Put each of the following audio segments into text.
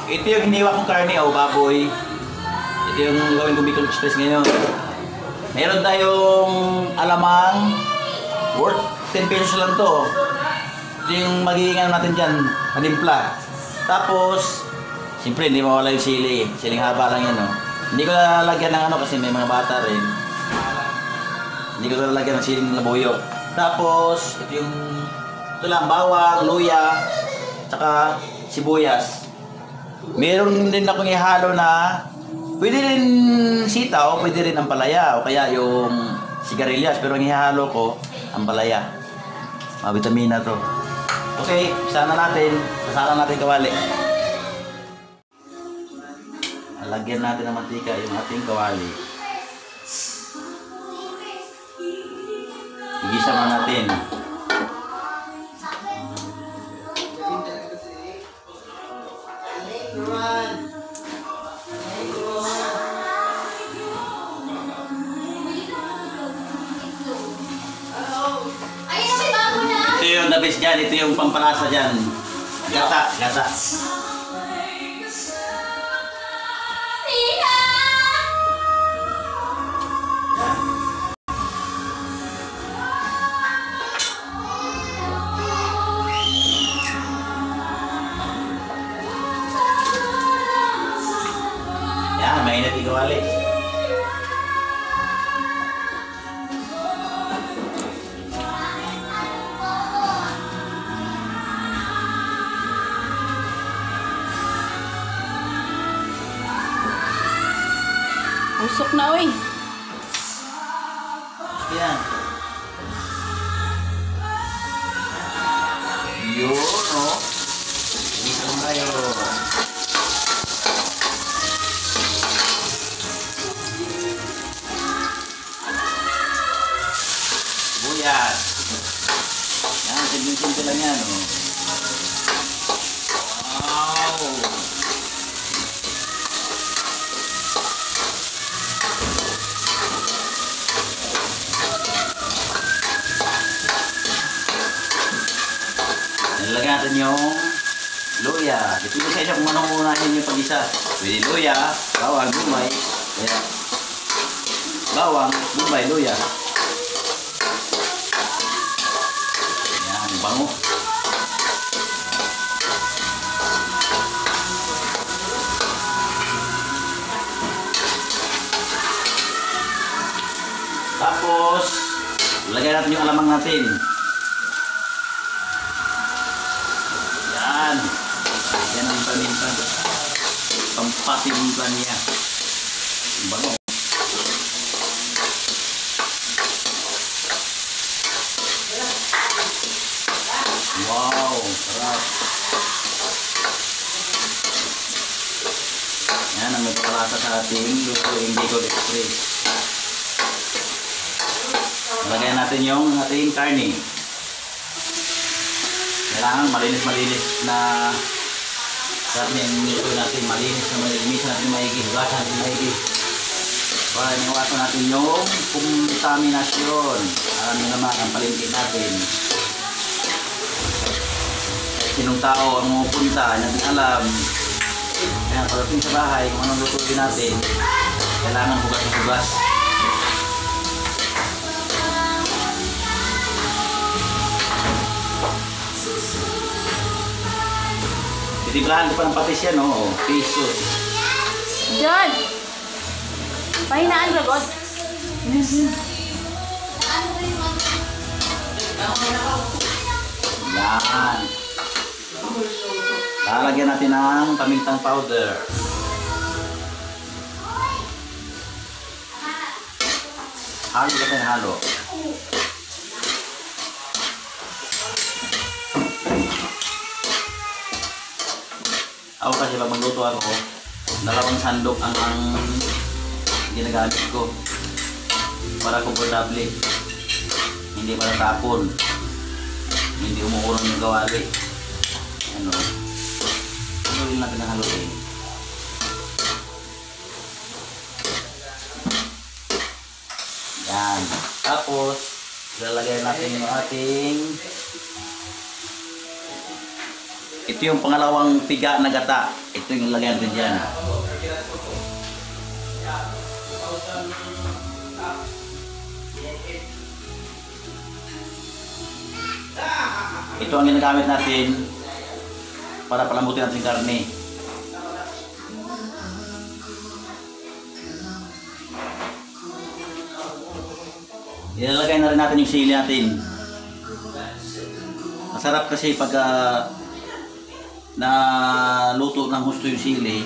Ito yung hiniwa kong karne o baboy. Ito yung gawin ko Bicol Express ngayon. Meron tayong alamang worth 10 pesos lang to. Ito yung magiging ano natin dyan, panimpla. Tapos, siyempre hindi mawala yung sili. Siling haba lang yan, no? Hindi ko lalagyan ng ano kasi may mga bata rin. Hindi ko lalagyan ng siling labuyo. Tapos, ito lang, bawang, luya, tsaka sibuyas. Meron din akong ihalo na pwede rin sitaw, pwede rin ampalaya o kaya yung sigarilyas. Pero ang ihalo ko, ampalaya. Mabitamina to. Okay, sana natin. Sasalang natin kawali. Lagyan natin ng mantika yung ating kawali. Igisa mo natin. Ito yung the best dyan. Ito yung pampalasa dyan. Gata, gata. Yan, mainit yung kawali. Usok na, oy. Yan. Yun, no? Isa lang tayo. Sibuyas. Yan, simple lang yan, no? Wow! Nilagyan natin yung luya. Dito sa inyo kung anong unahin yung pag-isa. Pwede luya, bawang, gumay. Kaya, bawang, gumay, luya. Yan, bango. Tapos, lagyan natin yung alamang natin. Yan. Yan ang paminta. Pampatimpla niya. Bango. Wow, sarap. Yan ang nagpapalasa sa ating lutuing Bicol Express. Lagyan natin yung ating karne. Kailangan malinis na karne nito natin, malinis na malinis natin maigi, hugasan natin maigi. Para niwasan natin yung contaminasyon. Alam niyo naman ang palengke natin. Sinong tao ang pupunta, natin alam. Kaya pagdating sa bahay, kung anong lutuin natin, kailangan hugas-hugas. Titiplahan ko pa ng patis yan, oh. Pesos. John! Pahinaan ba, God? Yan. Lalagyan natin ng pamintang powder. Halo natin, halo. Ako kasi pag magluto ako, 2 sandok ang ginagamit ko para komportable, hindi matatapon, hindi umuurong yung kawali. Ano, haluin natin ang haluin. Yan. Tapos lalagay natin yung ating Ito yung pangalawang piga na gata. Ito yung lagyan natin dyan. Ito ang ginagamit natin para palambutin natin karne. Ilalagay na rin natin yung sili natin. Masarap kasi pagka na luto ng gusto yung sili.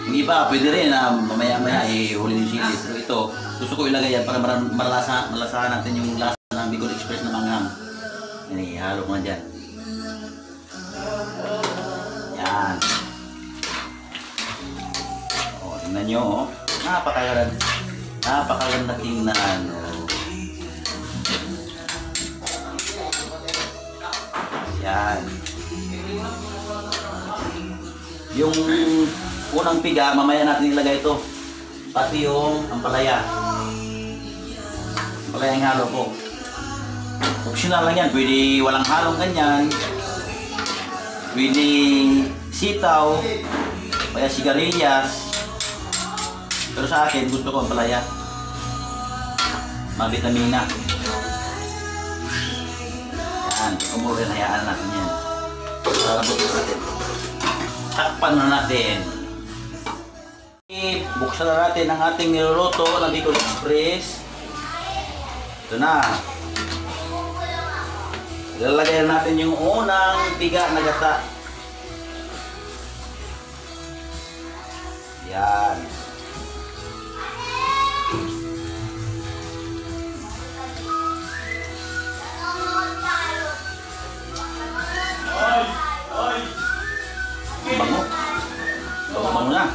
Yung iba pwede rin na mamaya-maya ihuli yung sili. Pero ito, gusto ko ilagay yan para malasahan natin yung lasa ng Bicol Express na manghang. Yan, ihalo ko na dyan. Yan. O, tingnan nyo, oh. Napakaganda tingnan. Yan. Yung unang piga, mamaya natin ilagay ito. Pati yung ampalaya. Ampalaya yung halo ko. Optional lang yan. Pwede walang halong ganyan. Pwede sitaw. Kaya sigarilyas. Pero sa akin, gusto ko ampalaya. Mabitamina. Yan. Umurin, hayaan natin yan. Lalabutin natin. Takpan na natin. Buksan na natin ang ating niluluto ng Bicol Express. Ito na. Ilalagay natin yung unang piga na gata. Yan. Bango. Bango na.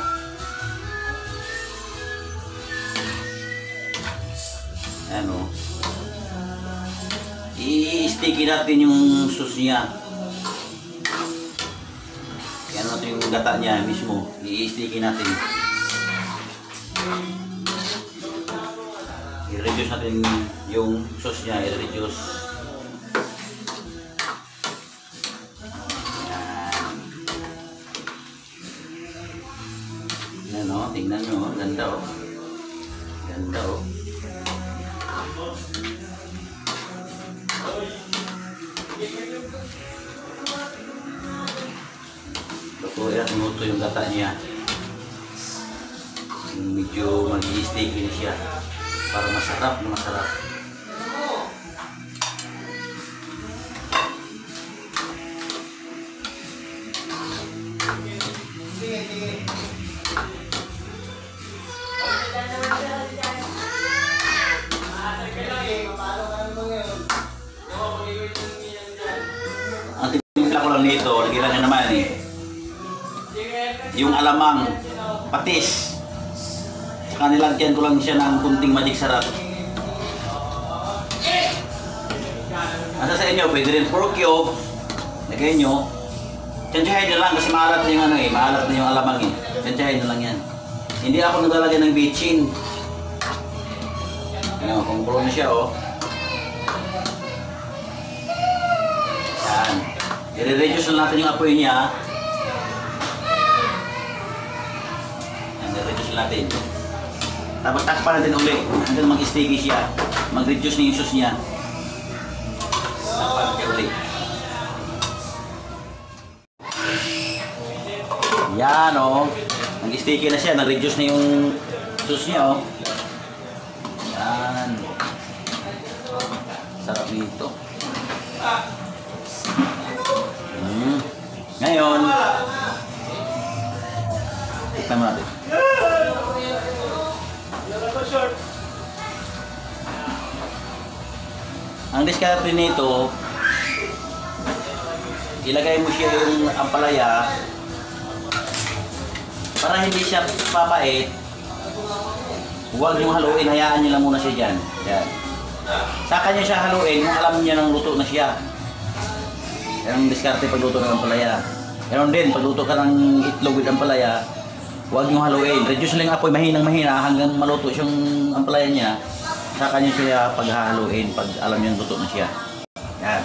Ano? I-sticky natin yung sauce niya. Kaya natin yung gata niya mismo. I-sticky natin. I-reduce natin yung sauce niya. I-reduce. Ano, tingnan nyo, ganda oh. Ganda oh. Luto yung gata niya. Medyo mag-i-sticky siya para masarap na masarap. Ang timpla ko lang nito, lagi lang naman eh. Yung alamang patis. Saka nilagyan ko lang siya ng kunting magic sarap. Nasa sa inyo, pwede rin pork cube. Lagay nyo. Tsansyahin nyo lang kasi maalat na yung ano eh. Maalat na yung alamang eh. Tsansyahin nyo lang yan. Hindi ako naglalagay ng bitchin. Ano, kung na siya oh. Yan. I-reduce lang natin yung apoy niya. Yan, i-reduce natin. Tapos takpan natin ulit. Hanggang mag-sticky siya. Mag-reduce na yung sauce niya. Takpan natin ulit. Yan oh. Mag-sticky na siya. Nag-reduce na yung sauce niya oh. Yan. Sarap nito. Ngayon, tignan mo natin. Ang diskarte nito, ilagay mo siya yung ampalaya para hindi siya papait. Huwag nyo haluin, hayaan nyo lang muna siya dyan. Yan. Saka nyo siya haluin kung alam niya ng luto na siya. Yan ang diskarte pagluto ng ampalaya. Ganon din, pagluto ka ng itlog with ampalaya, huwag nyo haluin. Reduce lang apoy, mahinang-mahina hanggang maluto yung ampalaya niya. Saka nyo siya paghahaluin pag alam nyo luto na siya. Yan.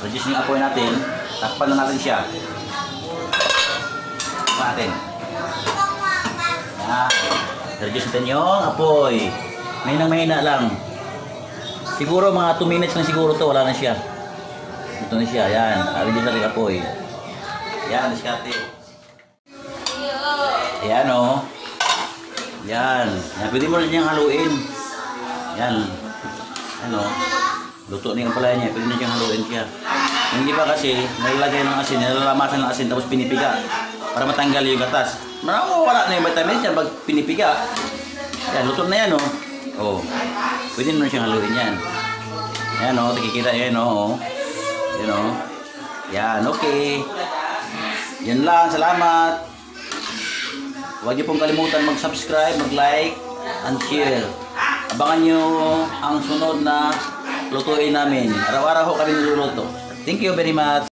Reduce yung apoy natin, takpan na natin siya. natin. Yan. Reduce natin yung apoy. Mahina lang. Siguro mga 2 minutes lang siguro to, wala na siya. Ito na siya, yan. Reduce natin yung apoy. Yan, diskarte. Ayan o. Yan. Yan. Pwede mo rin niyang haluin. Yan. Ano. Luto na yung palaya niya. Pwede na siyang haluin siya. Hindi pa kasi, nalalagay ng asin, nilalamasan ng asin, tapos pinipiga. Para matanggal yung gatas. Wala na yung vitamins yan pag pinipiga. Yan, luto na yan o. Oh. Pwede na siyang haluin yan. Yan o, nakikita yan o. Yan o. Yan, okay. Yan lang, salamat. Huwag niyo pong kalimutan mag-subscribe, mag-like, and share. Abangan niyo ang sunod na lutuin namin. Araw-araw ho kami niluluto. Thank you very much.